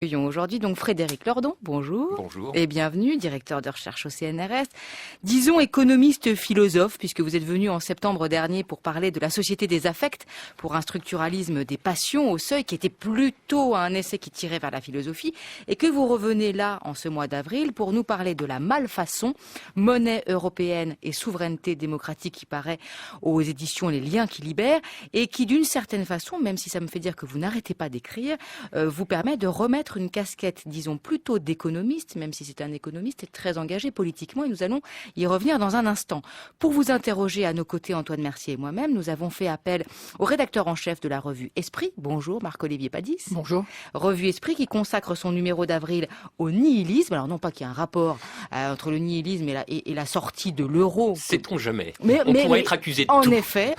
Accueillons aujourd'hui donc Frédéric Lordon, bonjour. Bonjour. Et bienvenue, directeur de recherche au CNRS. Disons économiste philosophe, puisque vous êtes venu en septembre dernier pour parler de la société des affects, pour un structuralisme des passions au seuil, qui était plutôt un essai qui tirait vers la philosophie, et que vous revenez là, en ce mois d'avril, pour nous parler de la malfaçon, monnaie européenne et souveraineté démocratique qui paraît aux éditions Les Liens qui libèrent, et qui d'une certaine façon, même si ça me fait dire que vous n'arrêtez pas d'écrire, vous permet de remettre une casquette, disons, plutôt d'économiste, même si c'est un économiste très engagé politiquement, et nous allons y revenir dans un instant. Pour vous interroger à nos côtés, Antoine Mercier et moi-même, nous avons fait appel au rédacteur en chef de la revue Esprit. Bonjour, Marc-Olivier Padis. Bonjour. Revue Esprit qui consacre son numéro d'avril au nihilisme. Alors non pas qu'il y ait un rapport entre le nihilisme et la sortie de l'euro. Sait-on jamais. On pourrait être accusé de tout. En effet.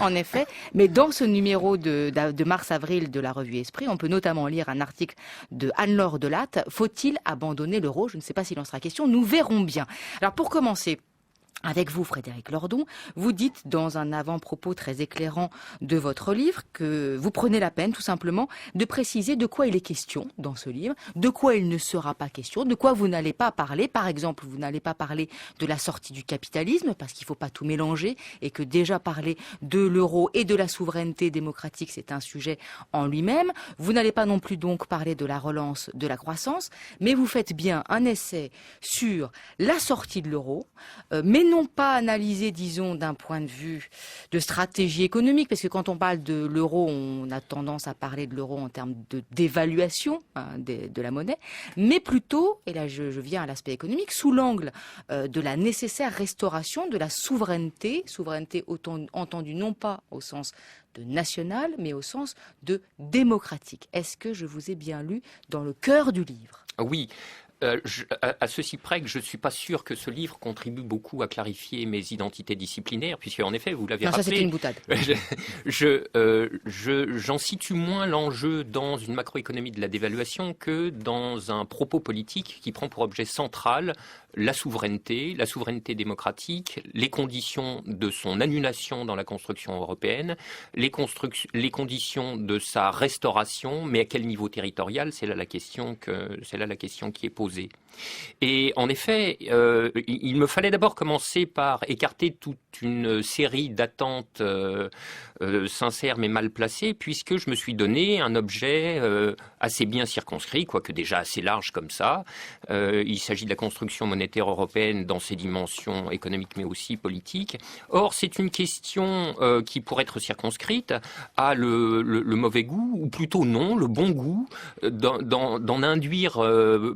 Mais dans ce numéro de mars-avril de la revue Esprit, on peut notamment lire un article de Anne-Laure Delatte. Faut-il abandonner l'euro? Je ne sais pas s'il en sera question. Nous verrons bien. Alors pour commencer, avec vous, Frédéric Lordon, vous dites dans un avant-propos très éclairant de votre livre que vous prenez la peine, tout simplement, de préciser de quoi il est question dans ce livre, de quoi il ne sera pas question, de quoi vous n'allez pas parler. Par exemple, vous n'allez pas parler de la sortie du capitalisme, parce qu'il ne faut pas tout mélanger, et que déjà parler de l'euro et de la souveraineté démocratique, c'est un sujet en lui-même. Vous n'allez pas non plus donc parler de la relance de la croissance, mais vous faites bien un essai sur la sortie de l'euro, mais non pas analysé, disons, d'un point de vue de stratégie économique, parce que quand on parle de l'euro, on a tendance à parler de l'euro en termes d'évaluation de la monnaie, mais plutôt, et là je viens à l'aspect économique, sous l'angle de la nécessaire restauration de la souveraineté entendue non pas au sens de national, mais au sens de démocratique. Est-ce que je vous ai bien lu dans le cœur du livre? Oui. À ceci près que je ne suis pas sûr que ce livre contribue beaucoup à clarifier mes identités disciplinaires, puisque en effet, vous l'avez rappelé... Ça, c'était une boutade. J'en situe moins l'enjeu dans une macroéconomie de la dévaluation que dans un propos politique qui prend pour objet central la souveraineté démocratique, les conditions de son annulation dans la construction européenne, les conditions de sa restauration, mais à quel niveau territorial, c'est là la question qui est posée. Et en effet, il me fallait d'abord commencer par écarter toute une série d'attentes sincères mais mal placées, puisque je me suis donné un objet assez bien circonscrit, quoique déjà assez large comme ça. Il s'agit de la construction monétaire européenne dans ses dimensions économiques mais aussi politiques. Or, c'est une question qui pourrait être circonscrite à le mauvais goût, ou plutôt non, le bon goût, d'en induire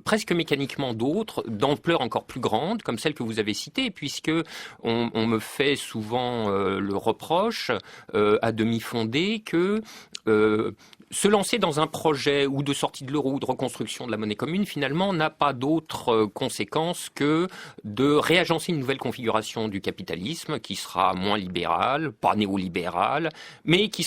presque mécaniquement d'autres, d'ampleur encore plus grande, comme celle que vous avez citée, puisque on me fait souvent le reproche, à demi fondé, que se lancer dans un projet ou de sortie de l'euro ou de reconstruction de la monnaie commune, finalement, n'a pas d'autre conséquence que de réagencer une nouvelle configuration du capitalisme qui sera moins libérale, pas néolibérale, mais qui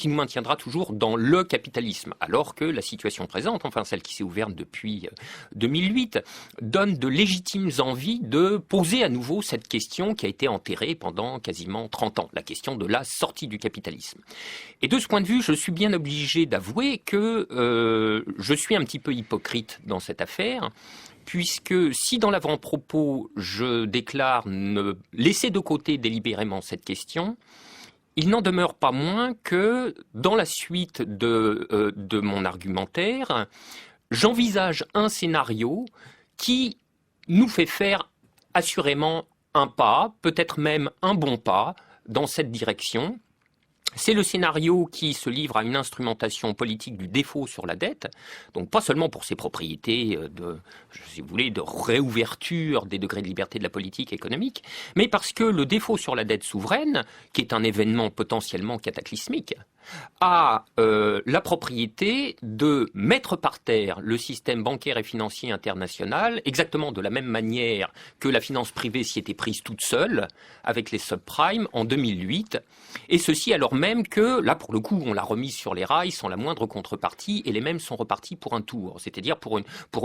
nous maintiendra toujours dans le capitalisme. Alors que la situation présente, enfin celle qui s'est ouverte depuis 2008, donne de légitimes envies de poser à nouveau cette question qui a été enterrée pendant quasiment 30 ans, la question de la sortie du capitalisme. Et de ce point de vue, je suis bien obligé d'avouer que je suis un petit peu hypocrite dans cette affaire, puisque si dans l'avant-propos je déclare ne laisser de côté délibérément cette question, il n'en demeure pas moins que dans la suite de mon argumentaire, j'envisage un scénario qui nous fait faire assurément un pas, peut-être même un bon pas, dans cette direction. C'est le scénario qui se livre à une instrumentation politique du défaut sur la dette, donc pas seulement pour ses propriétés si vous voulez, de réouverture des degrés de liberté de la politique économique, mais parce que le défaut sur la dette souveraine, qui est un événement potentiellement cataclysmique, a la propriété de mettre par terre le système bancaire et financier international, exactement de la même manière que la finance privée s'y était prise toute seule, avec les subprimes en 2008, et ceci alors même que, là pour le coup, on l'a remise sur les rails sans la moindre contrepartie et les mêmes sont repartis pour un tour, c'est-à-dire pour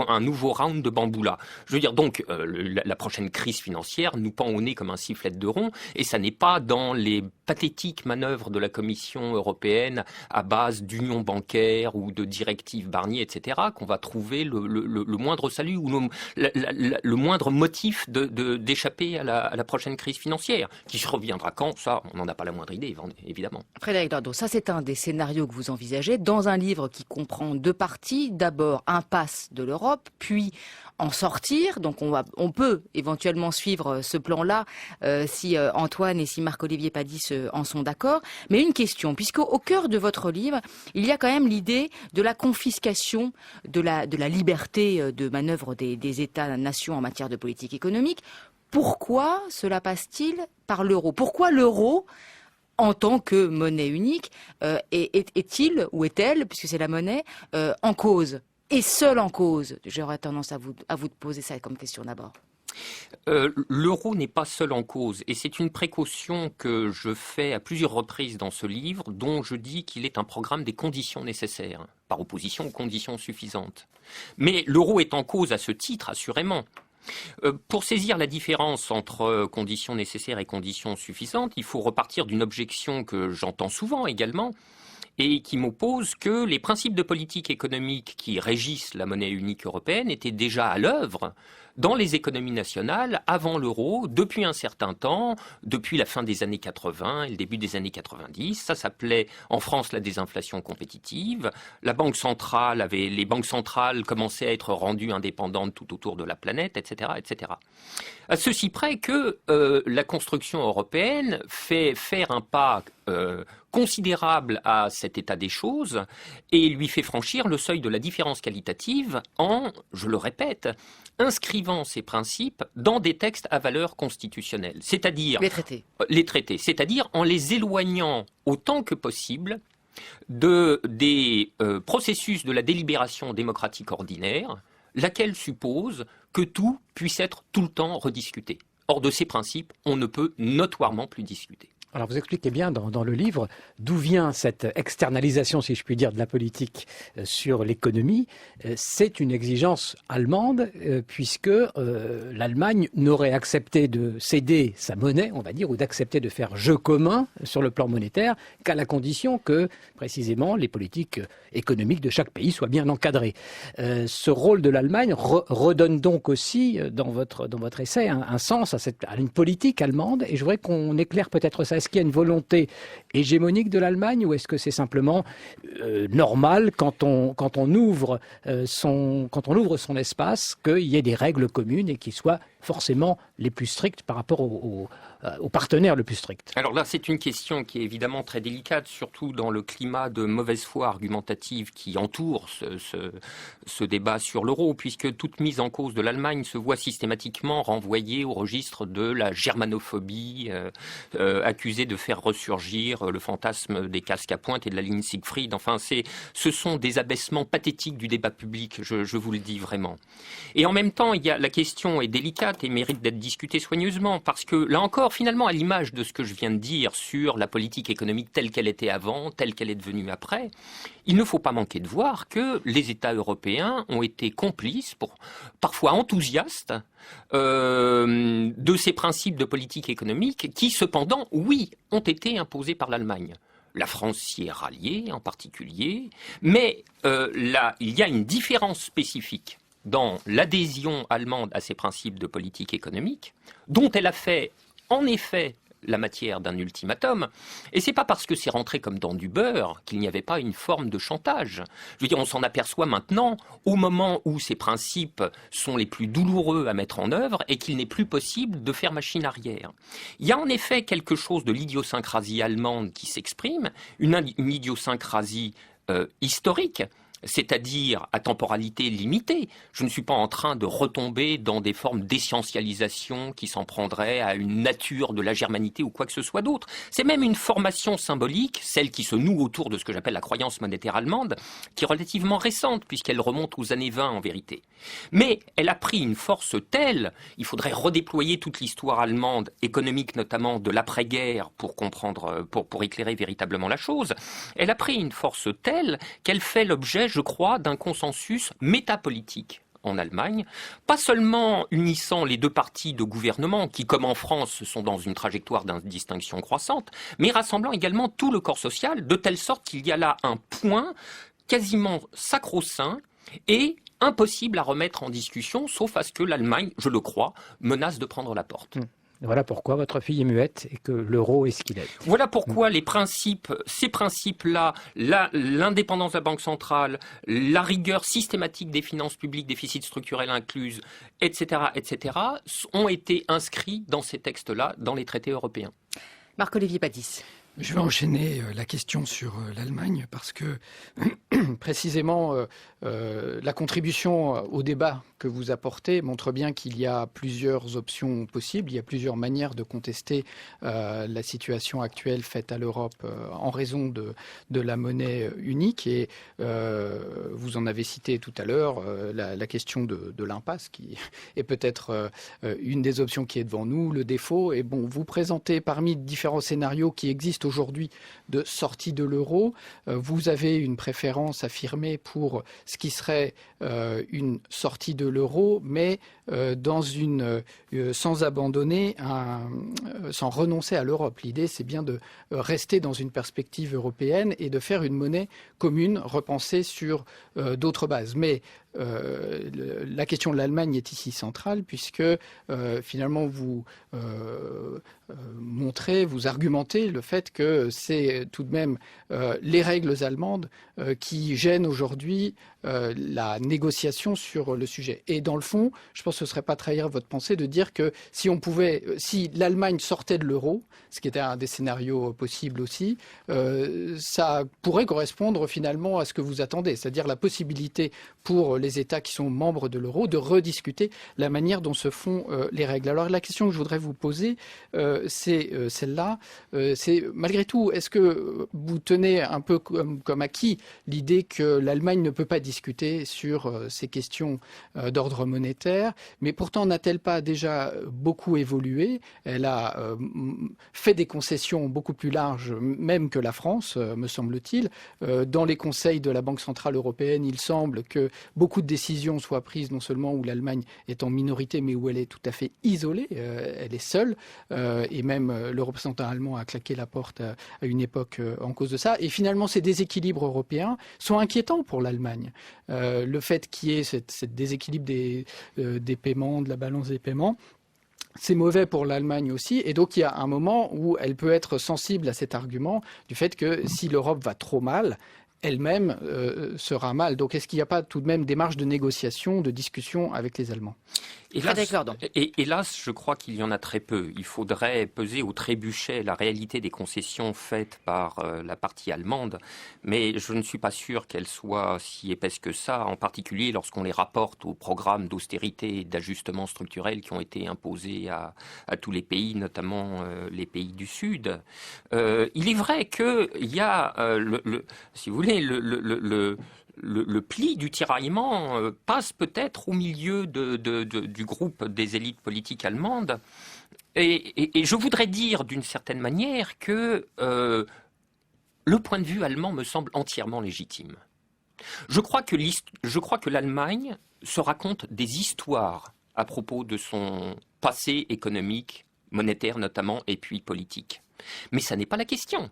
un nouveau round de bamboula. Je veux dire, donc, la prochaine crise financière nous pend au nez comme un sifflet de rond et ça n'est pas dans les pathétiques manœuvres de la Commission européenne à base d'union bancaire ou de directives Barnier, etc., qu'on va trouver le moindre salut ou le moindre motif d'échapper à la prochaine crise financière, qui se reviendra quand, ça, on n'en a pas la moindre idée, évidemment. Frédéric Lordon, ça c'est un des scénarios que vous envisagez dans un livre qui comprend 2 parties. D'abord, impasse de l'Europe, puis en sortir. Donc on peut éventuellement suivre ce plan-là si Antoine et si Marc-Olivier Padis en sont d'accord. Mais une question, puisque au cœur de votre livre, il y a quand même l'idée de la confiscation de la liberté de manœuvre des États-nations en matière de politique économique. Pourquoi cela passe-t-il par l'euro? Pourquoi l'euro, en tant que monnaie unique, est-il ou est-elle, puisque c'est la monnaie, en cause? Et seul en cause? J'aurais tendance à vous de poser ça comme question d'abord. L'euro n'est pas seul en cause et c'est une précaution que je fais à plusieurs reprises dans ce livre, dont je dis qu'il est un programme des conditions nécessaires, par opposition aux conditions suffisantes. Mais l'euro est en cause à ce titre, assurément. Pour saisir la différence entre conditions nécessaires et conditions suffisantes, il faut repartir d'une objection que j'entends souvent également, et qui m'oppose que les principes de politique économique qui régissent la monnaie unique européenne étaient déjà à l'œuvre dans les économies nationales avant l'euro, depuis un certain temps, depuis la fin des années 80 et le début des années 90. Ça s'appelait en France la désinflation compétitive. Les banques centrales commençaient à être rendues indépendantes tout autour de la planète, etc., etc. À ceci près que la construction européenne fait faire un pas considérable à cet état des choses et lui fait franchir le seuil de la différence qualitative en, je le répète, inscrivant ces principes dans des textes à valeur constitutionnelle, c'est-à-dire les traités, c'est-à-dire en les éloignant autant que possible des processus de la délibération démocratique ordinaire, laquelle suppose que tout puisse être tout le temps rediscuté. Or, de ces principes, on ne peut notoirement plus discuter. Alors vous expliquez bien dans le livre d'où vient cette externalisation, si je puis dire, de la politique sur l'économie. C'est une exigence allemande puisque l'Allemagne n'aurait accepté de céder sa monnaie, on va dire, ou d'accepter de faire jeu commun sur le plan monétaire qu'à la condition que, précisément, les politiques économiques de chaque pays soient bien encadrées. Ce rôle de l'Allemagne redonne donc aussi, dans votre essai, un sens à une politique allemande. Et je voudrais qu'on éclaire peut-être ça. Est-ce qu'il y a une volonté hégémonique de l'Allemagne ou est-ce que c'est simplement normal quand on ouvre son espace qu'il y ait des règles communes et qui soient forcément les plus strictes par rapport aux partenaires le plus stricts? Alors là, c'est une question qui est évidemment très délicate, surtout dans le climat de mauvaise foi argumentative qui entoure ce débat sur l'euro, puisque toute mise en cause de l'Allemagne se voit systématiquement renvoyée au registre de la germanophobie, accusée de faire ressurgir le fantasme des casques à pointe et de la ligne Siegfried. Enfin, ce sont des abaissements pathétiques du débat public, je vous le dis vraiment. Et en même temps, la question est délicate et mérite d'être discutée soigneusement, parce que là encore, finalement, à l'image de ce que je viens de dire sur la politique économique telle qu'elle était avant, telle qu'elle est devenue après, il ne faut pas manquer de voir que les États européens ont été complices, parfois enthousiastes, de ces principes de politique économique qui, cependant, oui, ont été imposés par l'Allemagne. La France s'y est ralliée en particulier, mais là, il y a une différence spécifique dans l'adhésion allemande à ces principes de politique économique, dont elle a fait, en effet, la matière d'un ultimatum. Et c'est pas parce que c'est rentré comme dans du beurre qu'il n'y avait pas une forme de chantage. Je veux dire, on s'en aperçoit maintenant au moment où ces principes sont les plus douloureux à mettre en œuvre et qu'il n'est plus possible de faire machine arrière. Il y a en effet quelque chose de l'idiosyncrasie allemande qui s'exprime, une idiosyncrasie historique, c'est-à-dire à temporalité limitée. Je ne suis pas en train de retomber dans des formes d'essentialisation qui s'en prendraient à une nature de la germanité ou quoi que ce soit d'autre. C'est même une formation symbolique, celle qui se noue autour de ce que j'appelle la croyance monétaire allemande, qui est relativement récente puisqu'elle remonte aux années 20 en vérité. Mais elle a pris une force telle, il faudrait redéployer toute l'histoire allemande, économique notamment de l'après-guerre pour comprendre, pour éclairer véritablement la chose. Elle a pris une force telle qu'elle fait l'objet, je crois, d'un consensus métapolitique en Allemagne, pas seulement unissant les deux partis de gouvernement qui, comme en France, sont dans une trajectoire d'indistinction croissante, mais rassemblant également tout le corps social, de telle sorte qu'il y a là un point quasiment sacro-saint et impossible à remettre en discussion, sauf à ce que l'Allemagne, je le crois, menace de prendre la porte. Voilà pourquoi votre fille est muette et que l'euro est ce qu'il est. Voilà pourquoi ces principes-là, l'indépendance de la Banque centrale, la rigueur systématique des finances publiques, déficit structurel inclus, etc., ont été inscrits dans ces textes-là, dans les traités européens. Marc-Olivier Badis. Je vais enchaîner la question sur l'Allemagne parce que précisément la contribution au débat que vous apportez montre bien qu'il y a plusieurs options possibles, il y a plusieurs manières de contester la situation actuelle faite à l'Europe en raison de la monnaie unique. Et vous en avez cité tout à l'heure la question de l'impasse qui est peut-être une des options qui est devant nous, le défaut. Et bon, vous présentez parmi différents scénarios qui existent aujourd'hui de sortie de l'euro, vous avez une préférence affirmée pour ce qui serait une sortie de l'euro, mais sans abandonner, sans renoncer à l'Europe. L'idée, c'est bien de rester dans une perspective européenne et de faire une monnaie commune, repensée sur d'autres bases. Mais la question de l'Allemagne est ici centrale puisque finalement vous montrez, vous argumentez le fait que c'est tout de même les règles allemandes qui gênent aujourd'hui la négociation sur le sujet. Et dans le fond, je pense que ce ne serait pas trahir votre pensée de dire que si l'Allemagne sortait de l'euro, ce qui était un des scénarios possibles aussi, ça pourrait correspondre finalement à ce que vous attendez, c'est-à-dire la possibilité pour les États qui sont membres de l'euro de rediscuter la manière dont se font les règles. Alors la question que je voudrais vous poser, c'est celle-là. C'est malgré tout, est-ce que vous tenez un peu comme acquis l'idée que l'Allemagne ne peut pas discuter sur ces questions d'ordre monétaire, mais pourtant n'a-t-elle pas déjà beaucoup évolué? Elle a fait des concessions beaucoup plus larges même que la France, me semble-t-il. Dans les conseils de la Banque centrale européenne, il semble que beaucoup de décisions soient prises non seulement où l'Allemagne est en minorité, mais où elle est tout à fait isolée, elle est seule, et même le représentant allemand a claqué la porte à une époque en cause de ça. Et finalement, ces déséquilibres européens sont inquiétants pour l'Allemagne. Le fait qu'il y ait ce déséquilibre des paiements, de la balance des paiements, c'est mauvais pour l'Allemagne aussi, et donc il y a un moment où elle peut être sensible à cet argument du fait que si l'Europe va trop mal, elle-même sera mal. Donc est-ce qu'il n'y a pas tout de même des marges de négociation, de discussion avec les Allemands? Hélas, je crois qu'il y en a très peu. Il faudrait peser au trébuchet la réalité des concessions faites par la partie allemande, mais je ne suis pas sûr qu'elles soient si épaisses que ça, en particulier lorsqu'on les rapporte aux programmes d'austérité et d'ajustement structurel qui ont été imposés à tous les pays, notamment les pays du Sud. Il est vrai qu'il y a, si vous voulez, le pli du tiraillement passe peut-être au milieu du groupe des élites politiques allemandes. Et je voudrais dire d'une certaine manière que le point de vue allemand me semble entièrement légitime. Je crois que l'Allemagne se raconte des histoires à propos de son passé économique, monétaire notamment, et puis politique. Mais ça n'est pas la question.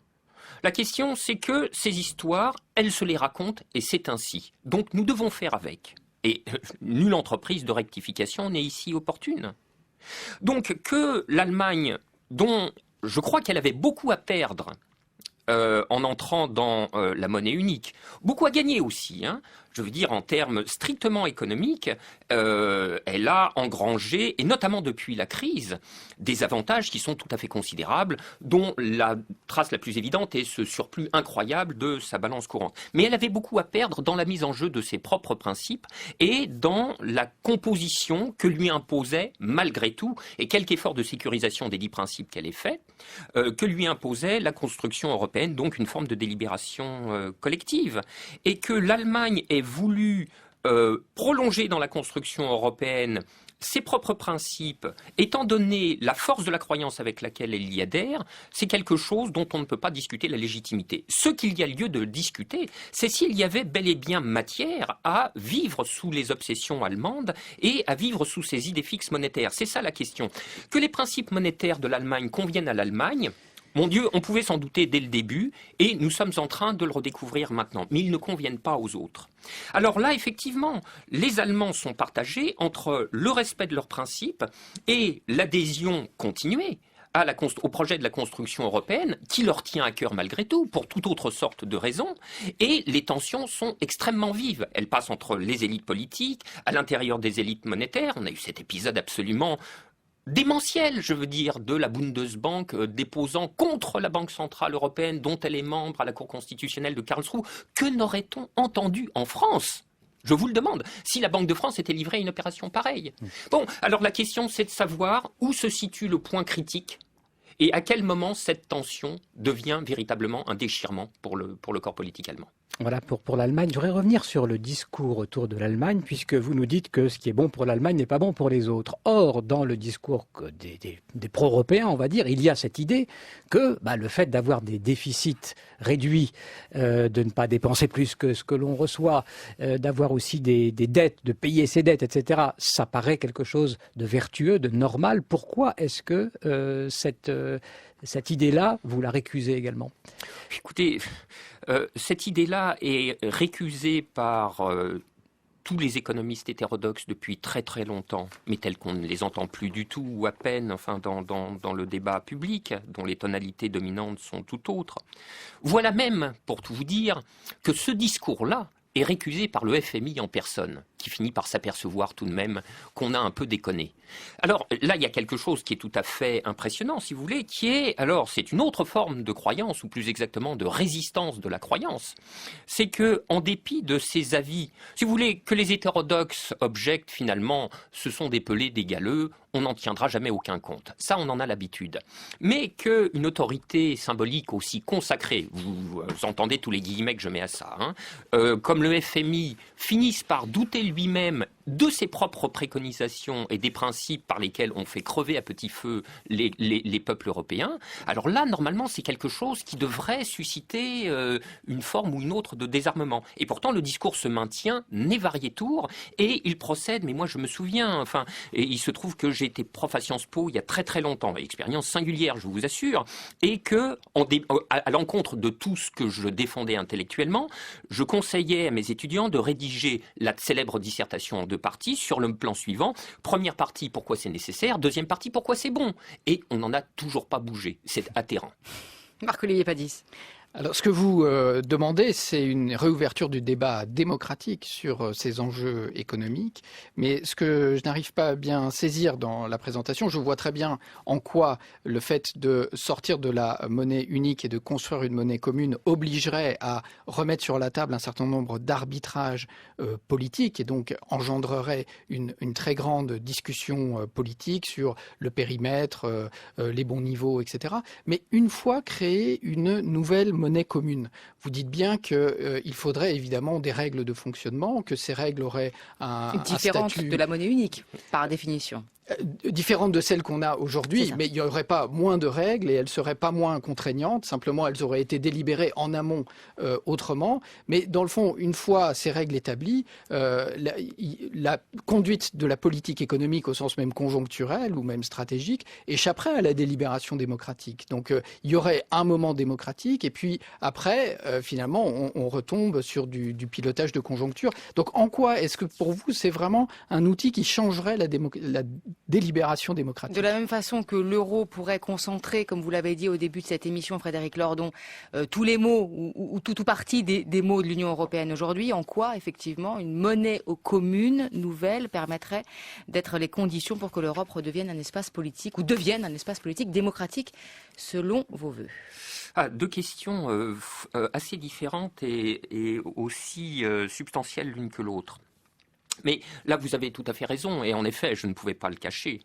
La question, c'est que ces histoires, elles se les racontent et c'est ainsi. Donc nous devons faire avec. Et nulle entreprise de rectification n'est ici opportune. Donc que l'Allemagne, dont je crois qu'elle avait beaucoup à perdre en entrant dans la monnaie unique, beaucoup à gagner aussi, je veux dire en termes strictement économiques, elle a engrangé, et notamment depuis la crise, des avantages qui sont tout à fait considérables, dont la trace la plus évidente est ce surplus incroyable de sa balance courante. Mais elle avait beaucoup à perdre dans la mise en jeu de ses propres principes et dans la composition que lui imposait, malgré tout, et quelque effort de sécurisation des 10 principes qu'elle ait fait, que lui imposait la construction européenne, donc une forme de délibération collective. Et que l'Allemagne ait voulu prolonger dans la construction européenne ses propres principes, étant donné la force de la croyance avec laquelle elle y adhère, c'est quelque chose dont on ne peut pas discuter la légitimité. Ce qu'il y a lieu de discuter, c'est s'il y avait bel et bien matière à vivre sous les obsessions allemandes et à vivre sous ces idées fixes monétaires. C'est ça la question. Que les principes monétaires de l'Allemagne conviennent à l'Allemagne, mon Dieu, on pouvait s'en douter dès le début, et nous sommes en train de le redécouvrir maintenant. Mais ils ne conviennent pas aux autres. Alors là, effectivement, les Allemands sont partagés entre le respect de leurs principes et l'adhésion continuée au projet de la construction européenne, qui leur tient à cœur malgré tout, pour toute autre sorte de raisons, et les tensions sont extrêmement vives. Elles passent entre les élites politiques, à l'intérieur des élites monétaires. On a eu cet épisode absolument démentiel, je veux dire, de la Bundesbank déposant contre la Banque Centrale Européenne, dont elle est membre à la Cour constitutionnelle de Karlsruhe. Que n'aurait-on entendu en France ? Je vous le demande, si la Banque de France était livrée à une opération pareille. Bon, alors la question, c'est de savoir où se situe le point critique et à quel moment cette tension devient véritablement un déchirement pour le corps politique allemand. Voilà pour l'Allemagne. Je voudrais revenir sur le discours autour de l'Allemagne, puisque vous nous dites que ce qui est bon pour l'Allemagne n'est pas bon pour les autres. Or, dans le discours des pro-européens, on va dire, il y a cette idée que le fait d'avoir des déficits réduits, de ne pas dépenser plus que ce que l'on reçoit, d'avoir aussi des dettes, de payer ses dettes, etc., ça paraît quelque chose de vertueux, de normal. Pourquoi est-ce que cette idée-là, vous la récusez également ? Écoutez, cette idée-là est récusée par tous les économistes hétérodoxes depuis très très longtemps, mais tels qu'on ne les entend plus du tout, ou à peine dans le débat public, dont les tonalités dominantes sont tout autres. Voilà même, pour tout vous dire, que ce discours-là est récusé par le FMI en personne, qui finit par s'apercevoir tout de même qu'on a un peu déconné. Alors là, il y a quelque chose qui est tout à fait impressionnant, si vous voulez, qui est, alors c'est une autre forme de croyance, ou plus exactement de résistance de la croyance, c'est que, en dépit de ces avis, si vous voulez, que les hétérodoxes objectent finalement, ce sont des pelés, des galeux, on n'en tiendra jamais aucun compte. Ça, on en a l'habitude. Mais qu'une autorité symbolique aussi consacrée, vous entendez tous les guillemets que je mets à ça, comme le FMI, finisse par douter lui-même de ses propres préconisations et des principes par lesquels on fait crever à petit feu les peuples européens, alors là, normalement, c'est quelque chose qui devrait susciter une forme ou une autre de désarmement. Et pourtant, le discours se maintient, n'est varié tour, et il procède, mais moi je me souviens, et il se trouve que j'ai été prof à Sciences Po il y a très très longtemps, expérience singulière, je vous assure, et que, à l'encontre de tout ce que je défendais intellectuellement, je conseillais à mes étudiants de rédiger la célèbre dissertation en 2 parties sur le plan suivant. Première partie, pourquoi c'est nécessaire. Deuxième partie, pourquoi c'est bon. Et on n'en a toujours pas bougé. C'est atterrant. Marc-Olivier Padis. Alors, ce que vous demandez, c'est une réouverture du débat démocratique sur ces enjeux économiques. Mais ce que je n'arrive pas à bien saisir dans la présentation, je vois très bien en quoi le fait de sortir de la monnaie unique et de construire une monnaie commune obligerait à remettre sur la table un certain nombre d'arbitrages politiques et donc engendrerait une très grande discussion politique sur le périmètre, les bons niveaux, etc. Mais une fois créée une nouvelle monnaie commune. Vous dites bien qu'il faudrait évidemment des règles de fonctionnement, que ces règles auraient un statut de la monnaie unique, par définition. Différentes de celles qu'on a aujourd'hui, mais il n'y aurait pas moins de règles et elles ne seraient pas moins contraignantes, simplement elles auraient été délibérées en amont autrement. Mais dans le fond, une fois ces règles établies, la conduite de la politique économique au sens même conjoncturel ou même stratégique échapperait à la délibération démocratique. Donc il y aurait un moment démocratique et puis après, finalement, on retombe sur du pilotage de conjoncture. Donc en quoi est-ce que pour vous, c'est vraiment un outil qui changerait la délibération démocratique. De la même façon que l'euro pourrait concentrer, comme vous l'avez dit au début de cette émission, Frédéric Lordon, tous les mots ou tout partie des mots de l'Union européenne aujourd'hui, en quoi, effectivement, une monnaie commune nouvelle permettrait d'être les conditions pour que l'Europe redevienne un espace politique ou devienne un espace politique démocratique, selon vos vœux? Deux questions assez différentes et aussi substantielles l'une que l'autre. Mais là, vous avez tout à fait raison, et en effet, je ne pouvais pas le cacher.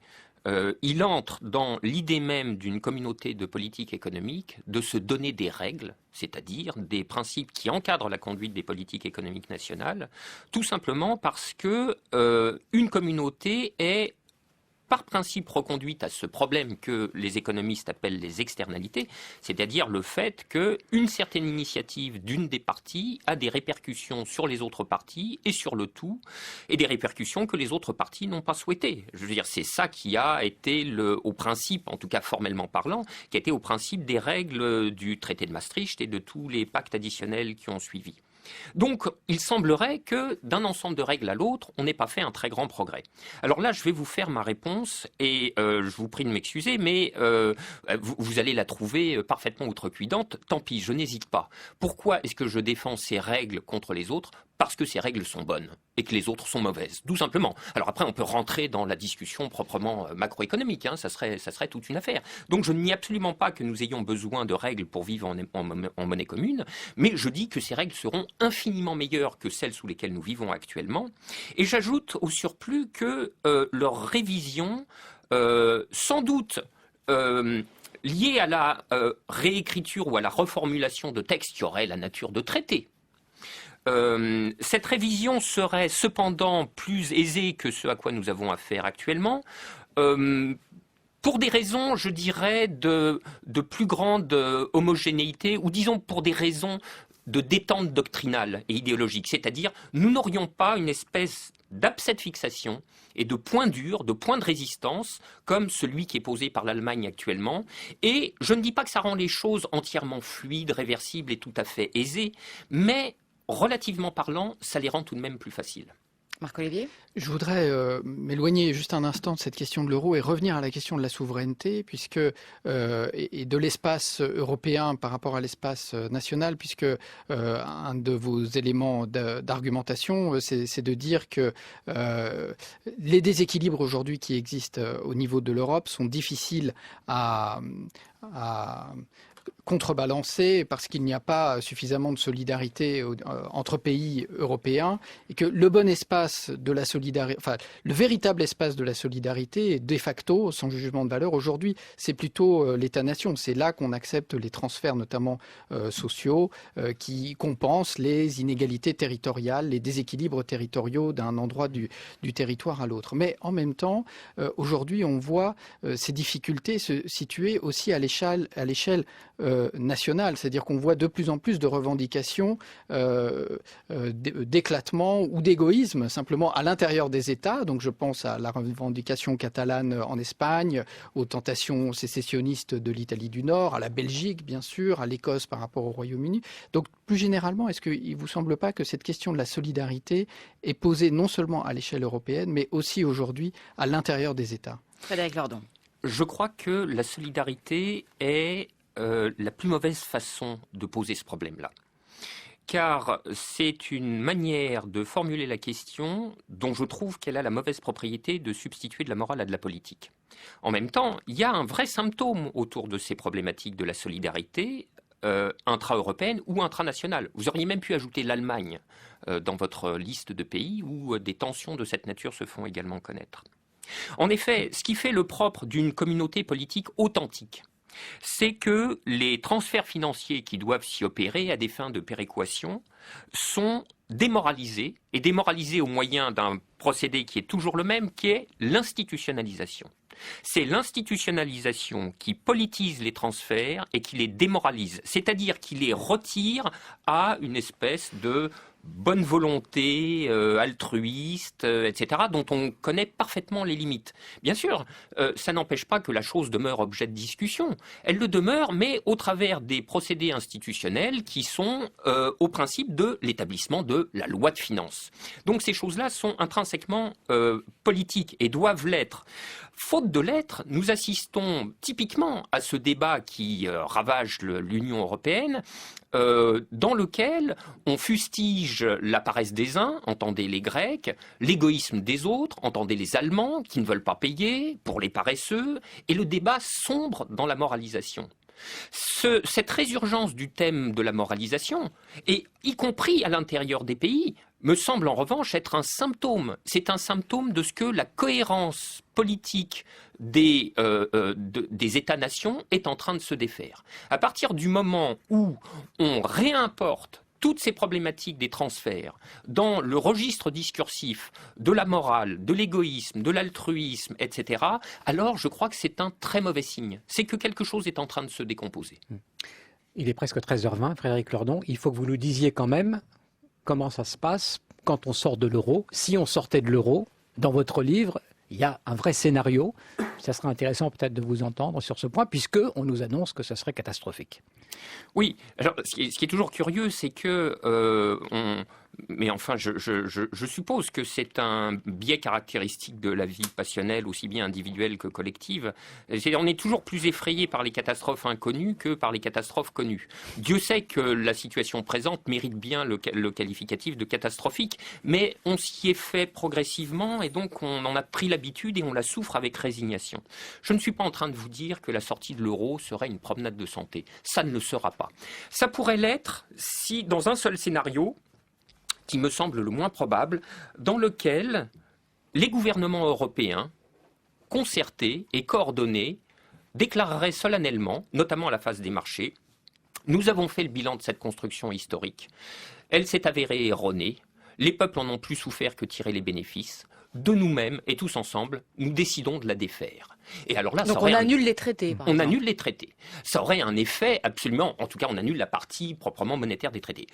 Il entre dans l'idée même d'une communauté de politique économique de se donner des règles, c'est-à-dire des principes qui encadrent la conduite des politiques économiques nationales, tout simplement parce que une communauté est par principe reconduite à ce problème que les économistes appellent les externalités, c'est-à-dire le fait qu'une certaine initiative d'une des parties a des répercussions sur les autres parties et sur le tout, et des répercussions que les autres parties n'ont pas souhaitées. Je veux dire, c'est ça qui a été au principe, en tout cas formellement parlant, qui a été au principe des règles du traité de Maastricht et de tous les pactes additionnels qui ont suivi. Donc, il semblerait que d'un ensemble de règles à l'autre, on n'ait pas fait un très grand progrès. Alors là, je vais vous faire ma réponse et je vous prie de m'excuser, mais vous allez la trouver parfaitement outrecuidante. Tant pis, je n'hésite pas. Pourquoi est-ce que je défends ces règles contre les autres ? Parce que ces règles sont bonnes et que les autres sont mauvaises, tout simplement. Alors après, on peut rentrer dans la discussion proprement macroéconomique, ça serait toute une affaire. Donc je ne nie absolument pas que nous ayons besoin de règles pour vivre en monnaie commune, mais je dis que ces règles seront infiniment meilleures que celles sous lesquelles nous vivons actuellement. Et j'ajoute au surplus que leur révision, sans doute liée à la réécriture ou à la reformulation de textes qui auraient la nature de traités, cette révision serait cependant plus aisée que ce à quoi nous avons affaire actuellement, pour des raisons, je dirais, de plus grande homogénéité, ou disons pour des raisons de détente doctrinale et idéologique. C'est-à-dire, nous n'aurions pas une espèce d'abcès de fixation et de point dur, de point de résistance, comme celui qui est posé par l'Allemagne actuellement. Et je ne dis pas que ça rend les choses entièrement fluides, réversibles et tout à fait aisées, mais relativement parlant, ça les rend tout de même plus faciles. Marc-Olivier ? Je voudrais m'éloigner juste un instant de cette question de l'euro et revenir à la question de la souveraineté, puisque et de l'espace européen par rapport à l'espace national, puisque un de vos éléments d'argumentation, c'est de dire que les déséquilibres aujourd'hui qui existent au niveau de l'Europe sont difficiles à contrebalancer parce qu'il n'y a pas suffisamment de solidarité entre pays européens et que le bon espace de la solidarité, enfin le véritable espace de la solidarité, de facto, sans jugement de valeur, aujourd'hui, c'est plutôt l'État-nation. C'est là qu'on accepte les transferts, notamment sociaux, qui compensent les inégalités territoriales, les déséquilibres territoriaux d'un endroit du territoire à l'autre. Mais en même temps, aujourd'hui, on voit ces difficultés se situer aussi à l'échelle nationale, c'est-à-dire qu'on voit de plus en plus de revendications d'éclatement ou d'égoïsme simplement à l'intérieur des États. Donc je pense à la revendication catalane en Espagne, aux tentations sécessionnistes de l'Italie du Nord, à la Belgique bien sûr, à l'Écosse par rapport au Royaume-Uni. Donc plus généralement, est-ce qu'il ne vous semble pas que cette question de la solidarité est posée non seulement à l'échelle européenne, mais aussi aujourd'hui à l'intérieur des États ? Frédéric Lordon. Je crois que la solidarité est la plus mauvaise façon de poser ce problème-là. Car c'est une manière de formuler la question dont je trouve qu'elle a la mauvaise propriété de substituer de la morale à de la politique. En même temps, il y a un vrai symptôme autour de ces problématiques de la solidarité intra-européenne ou intranationale. Vous auriez même pu ajouter l'Allemagne dans votre liste de pays où des tensions de cette nature se font également connaître. En effet, ce qui fait le propre d'une communauté politique authentique, c'est que les transferts financiers qui doivent s'y opérer à des fins de péréquation sont démoralisés, et démoralisés au moyen d'un procédé qui est toujours le même, qui est l'institutionnalisation. C'est l'institutionnalisation qui politise les transferts et qui les démoralise, c'est-à-dire qui les retire à une espèce de bonne volonté, altruiste, etc., dont on connaît parfaitement les limites. Bien sûr, ça n'empêche pas que la chose demeure objet de discussion. Elle le demeure, mais au travers des procédés institutionnels qui sont au principe de l'établissement de la loi de finances. Donc ces choses-là sont intrinsèquement politiques et doivent l'être. Faute de l'être, nous assistons typiquement à ce débat qui ravage l'Union européenne, dans lequel on fustige la paresse des uns, entendez les Grecs, l'égoïsme des autres, entendez les Allemands qui ne veulent pas payer pour les paresseux, et le débat sombre dans la moralisation. Cette résurgence du thème de la moralisation, et y compris à l'intérieur des pays, me semble en revanche être un symptôme. C'est un symptôme de ce que la cohérence politique des États-nations est en train de se défaire. À partir du moment où on réimporte toutes ces problématiques des transferts dans le registre discursif de la morale, de l'égoïsme, de l'altruisme, etc., alors je crois que c'est un très mauvais signe. C'est que quelque chose est en train de se décomposer. Il est presque 13h20, Frédéric Lordon. Il faut que vous nous disiez quand même comment ça se passe quand on sort de l'euro. Si on sortait de l'euro, dans votre livre, il y a un vrai scénario. Ça sera intéressant peut-être de vous entendre sur ce point, puisqu'on nous annonce que ça serait catastrophique. Oui, alors ce qui est toujours curieux, c'est que mais enfin, je suppose que c'est un biais caractéristique de la vie passionnelle, aussi bien individuelle que collective. On est toujours plus effrayé par les catastrophes inconnues que par les catastrophes connues. Dieu sait que la situation présente mérite bien le qualificatif de catastrophique, mais on s'y est fait progressivement et donc on en a pris l'habitude et on la souffre avec résignation. Je ne suis pas en train de vous dire que la sortie de l'euro serait une promenade de santé. Ça ne le sera pas. Ça pourrait l'être si, dans un seul scénario, qui me semble le moins probable, dans lequel les gouvernements européens, concertés et coordonnés, déclareraient solennellement, notamment à la phase des marchés, nous avons fait le bilan de cette construction historique. Elle s'est avérée erronée. Les peuples en ont plus souffert que tiré les bénéfices. De nous-mêmes et tous ensemble, nous décidons de la défaire. Et alors là, donc on annule les traités. On annule les traités. Ça aurait un effet absolument, en tout cas on annule la partie proprement monétaire des traités.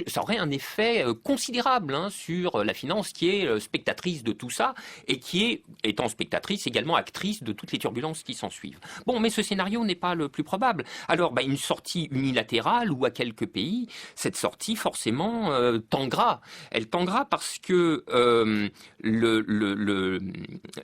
Ça aurait un effet considérable sur la finance qui est spectatrice de tout ça et qui est, étant spectatrice, également actrice de toutes les turbulences qui s'en suivent. Bon, mais ce scénario n'est pas le plus probable. Alors une sortie unilatérale ou à quelques pays, cette sortie forcément tanguera. Elle tanguera parce que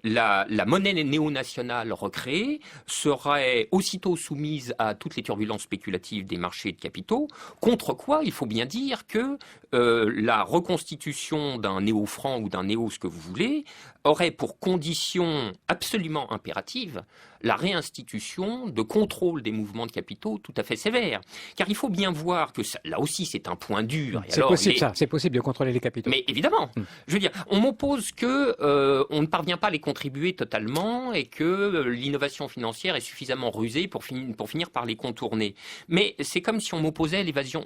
la monnaie néo-nationale recréée serait aussitôt soumise à toutes les turbulences spéculatives des marchés de capitaux, contre quoi il faut bien dire que la reconstitution d'un néo-franc ou d'un néo ce que vous voulez aurait pour condition absolument impérative la réinstitution de contrôle des mouvements de capitaux tout à fait sévère. Car il faut bien voir que ça, là aussi c'est un point dur. C'est possible ça, c'est possible de contrôler les capitaux. Mais évidemment, je veux dire, on m'oppose que on ne parvient pas à les contribuer totalement et que l'innovation financière est suffisamment rusée pour finir par les contourner. Mais c'est comme si on opposait l'évasion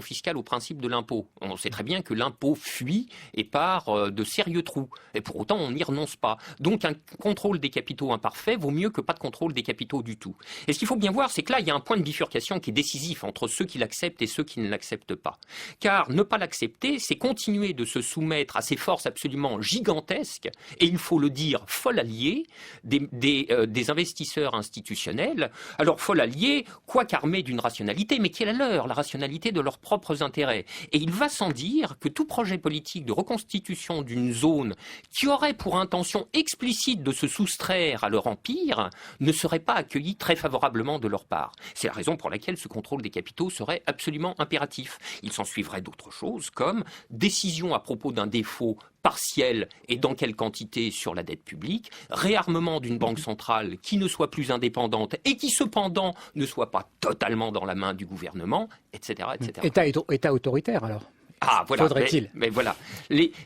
fiscale au principe de l'impôt. On sait très bien que l'impôt fuit et part de sérieux trous. Et pour autant, on n'y renonce pas. Donc un contrôle des capitaux imparfait vaut mieux que pas de contrôle des capitaux du tout. Et ce qu'il faut bien voir, c'est que là, il y a un point de bifurcation qui est décisif entre ceux qui l'acceptent et ceux qui ne l'acceptent pas. Car ne pas l'accepter, c'est continuer de se soumettre à ces forces absolument gigantesques, et il faut le dire, folles alliées, des investisseurs institutionnels. Alors, folles alliées, quoique armés d'une rationalité, mais qui est la leur, la rationalité de leurs propres intérêts. Et il va sans dire que tout projet politique de reconstitution d'une zone qui aurait pour intention explicite de se soustraire à leur empire ne serait pas accueilli très favorablement de leur part. C'est la raison pour laquelle ce contrôle des capitaux serait absolument impératif. Il s'en suivrait d'autres choses comme décision à propos d'un défaut partiel et dans quelle quantité sur la dette publique, réarmement d'une banque centrale qui ne soit plus indépendante et qui cependant ne soit pas totalement dans la main du gouvernement, etc. etc. État autoritaire alors. Ah voilà, faudrait-il. Mais voilà,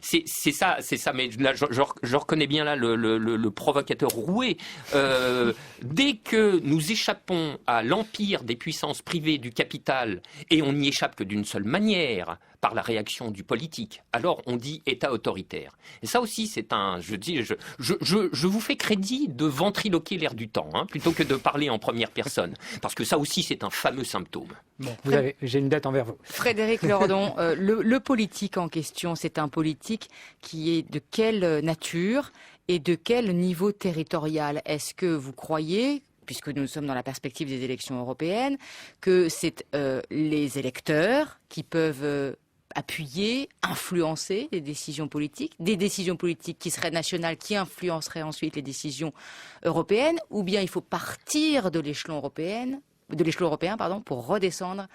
c'est ça. Mais là, je reconnais bien là le provocateur roué. Dès que nous échappons à l'empire des puissances privées du capital, et on n'y échappe que d'une seule manière, par la réaction du politique, alors on dit État autoritaire. Et ça aussi, c'est un... Je vous fais crédit de ventriloquer l'air du temps, plutôt que de parler en première personne. Parce que ça aussi, c'est un fameux symptôme. Bon, j'ai une dette envers vous. Frédéric Lordon, le politique en question, c'est un politique qui est de quelle nature et de quel niveau territorial? Est-ce que vous croyez, puisque nous sommes dans la perspective des élections européennes, que c'est les électeurs qui peuvent appuyer, influencer des décisions politiques qui seraient nationales, qui influenceraient ensuite les décisions européennes, ou bien il faut partir de l'échelon européen, pour redescendre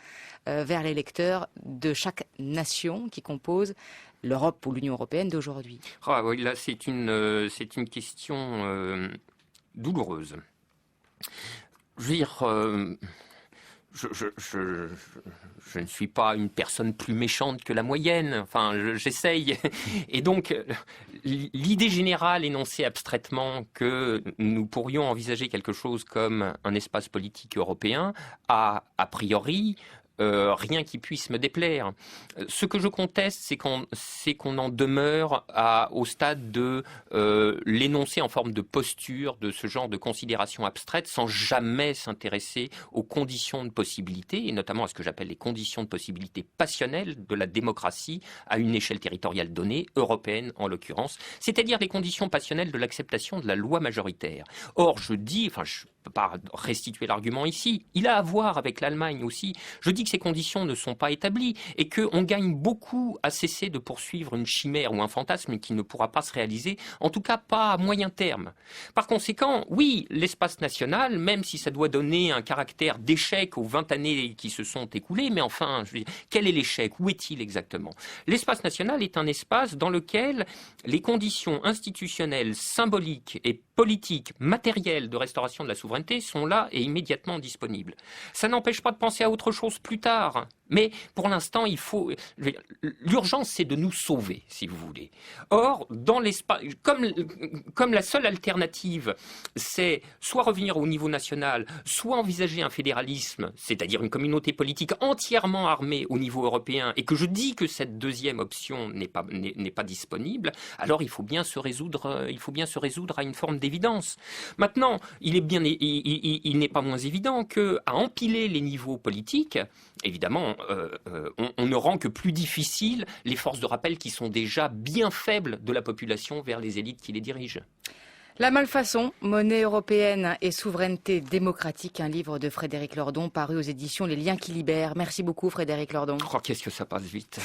vers les électeurs de chaque nation qui compose l'Europe ou l'Union européenne d'aujourd'hui? Ah oui, là c'est une question douloureuse. Je veux dire, je ne suis pas une personne plus méchante que la moyenne, enfin j'essaye. Et donc l'idée générale énoncée abstraitement que nous pourrions envisager quelque chose comme un espace politique européen a priori rien qui puisse me déplaire. Ce que je conteste, c'est qu'on en demeure au stade de l'énoncer en forme de posture, de ce genre de considération abstraite, sans jamais s'intéresser aux conditions de possibilité, et notamment à ce que j'appelle les conditions de possibilité passionnelles de la démocratie à une échelle territoriale donnée, européenne en l'occurrence, c'est-à-dire les conditions passionnelles de l'acceptation de la loi majoritaire. Or, je dis, je ne peux pas restituer l'argument ici, il a à voir avec l'Allemagne aussi. Je dis que ces conditions ne sont pas établies et qu'on gagne beaucoup à cesser de poursuivre une chimère ou un fantasme qui ne pourra pas se réaliser, en tout cas pas à moyen terme. Par conséquent, oui, l'espace national, même si ça doit donner un caractère d'échec aux 20 années qui se sont écoulées, mais enfin, je veux dire, quel est l'échec? Où est-il exactement? L'espace national est un espace dans lequel les conditions institutionnelles, symboliques et politiques, matérielles de restauration de la souveraineté sont là et immédiatement disponibles. Ça n'empêche pas de penser à autre chose plus tard. Mais pour l'instant, l'urgence, c'est de nous sauver, si vous voulez. Or, dans l'espace, comme la seule alternative, c'est soit revenir au niveau national, soit envisager un fédéralisme, c'est-à-dire une communauté politique entièrement armée au niveau européen, et que je dis que cette deuxième option n'est pas disponible, alors il faut bien se résoudre à une forme d'évidence. Maintenant, il n'est pas moins évident qu'à empiler les niveaux politiques, évidemment, on ne rend que plus difficile les forces de rappel qui sont déjà bien faibles de la population vers les élites qui les dirigent. La malfaçon, monnaie européenne et souveraineté démocratique, un livre de Frédéric Lordon paru aux éditions Les Liens qui libèrent. Merci beaucoup Frédéric Lordon. Oh, qu'est-ce que ça passe vite.